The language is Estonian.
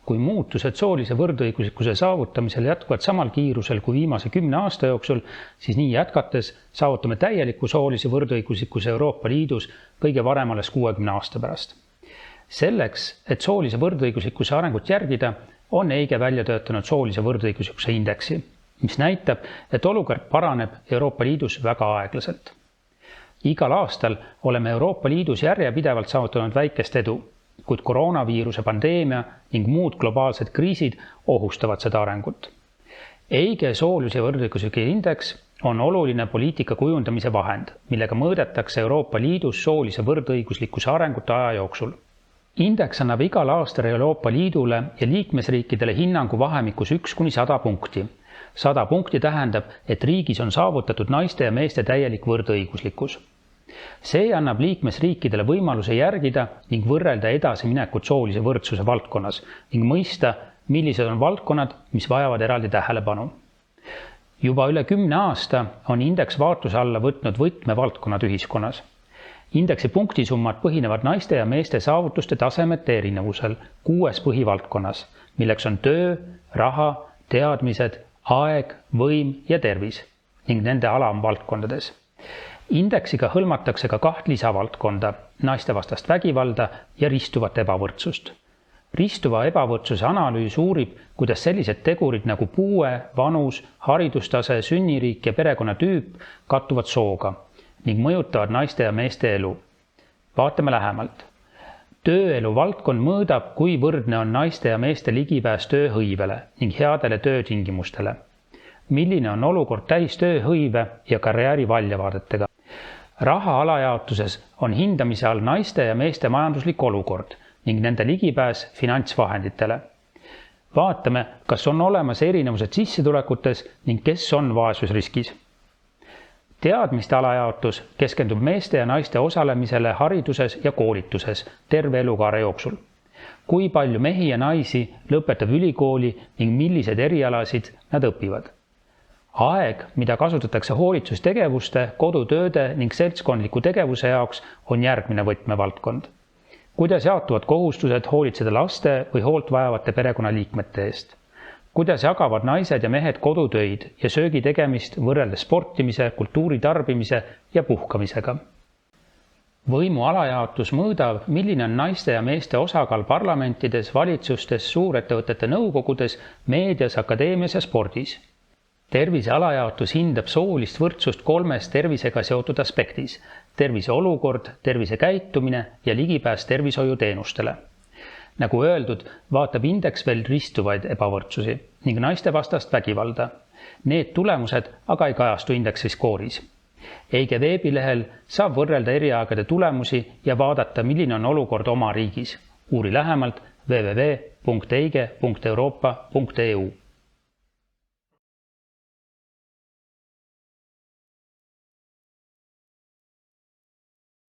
kui muutused soolise võrdõiguslikkuse saavutamisel jätkuvad samal kiirusel kui viimase 10 aasta jooksul, siis nii jätkates saavutame täieliku soolise võrdõiguslikkuse Euroopa Liidus kõige varem alles 60 aasta pärast. Selleks, et soolise võrdõiguslikkuse arengut järgida, on EIGE välja töötanud soolise võrdõiguslikkuse indeksi, mis näitab, et olukord paraneb Euroopa Liidus väga aeglaselt. Igal aastal oleme Euroopa Liidus järjepidevalt saavutanud väikest edu, kuid koroonaviiruse pandeemia ning muud globaalsed kriisid ohustavad seda arengut. EIGE soolise võrdõiguslikkuse indeks on oluline poliitika kujundamise vahend, millega mõõdetakse Euroopa Liidus soolise võrdõiguslikkuse arengut aja jooksul. Indeks annab igal aastal Euroopa Liidule ja liikmesriikidele hinnangu vahemikus 1–100 punkti. 100 punkti tähendab, et riigis on saavutatud naiste ja meeste täielik võrdõiguslikkus. See annab liikmesriikidele võimaluse järgida ning võrrelda edasiminekut soolise võrdsuse valdkonnas ning mõista, millised on valdkonnad, mis vajavad eraldi tähelepanu. Juba üle 10 aasta on indeks vaatluse alla võtnud võtmevaldkonnad ühiskonnas. Indeksi punktisummad põhinevad naiste ja meeste saavutuste tasemete erinevusel 6 põhivaldkonnas, milleks on töö, raha, teadmised, aeg, võim ja tervis ning nende alamvaldkondades. Indeksiga hõlmatakse ka 2 lisavaldkonda, naistevastast vägivalda ja ristuvat ebavõrdsust. Ristuva ebavõrdsuse analüüs uurib, kuidas sellised tegurid nagu puue, vanus, haridustase, sünniriik ja perekonnatüüp kattuvad sooga ning mõjutavad naiste ja meeste elu. Vaatame lähemalt. Tööelu valdkond mõõdab, kui võrdne on naiste ja meeste ligipääs tööhõivele ning headele töötingimustele. Milline on olukord täistööhõive ja karjääri valjavaadetega? Raha alajaotuses on hindamise all naiste ja meeste majanduslik olukord ning nende ligipääs finantsvahenditele. Vaatame, kas on olemas erinevused sissetulekutes ning kes on vaesusriskis. Teadmiste alajaotus keskendub meeste ja naiste osalemisele hariduses ja koolituses terve elukaare jooksul. Kui palju mehi ja naisi lõpetab ülikooli ning millised erialasid nad õpivad. Aeg, mida kasutatakse hoolitsustegevuste, kodutööde ning seltskondliku tegevuse jaoks, on järgmine võtmevaldkond. Kuidas jaotuvad kohustused hoolitseda laste või hoolt vajavate perekonnaliikmete eest? Kuidas jagavad naised ja mehed kodutöid ja söögi tegemist võrreldes sportimise, kultuuri tarbimise ja puhkamisega? Võimu alajaotus mõõdab, milline on naiste ja meeste osakaal parlamentides, valitsustes, suurettevõtete nõukogudes, meedias, akadeemias ja spordis. Tervise alajaotus hindab soolist võrdsust 3 tervisega seotud aspektis: tervise olukord, tervise käitumine ja ligipääs tervishoiuteenustele. Nagu öeldud, vaatab indeks veel ristuvaid ebavõrdsusi ning naistevastast vägivalda. Need tulemused aga ei kajastu indeksi skooris. EIGE veebilehel saab võrrelda eri aegade tulemusi ja vaadata, milline on olukord oma riigis. Uuri lähemalt www.eige.europa.eu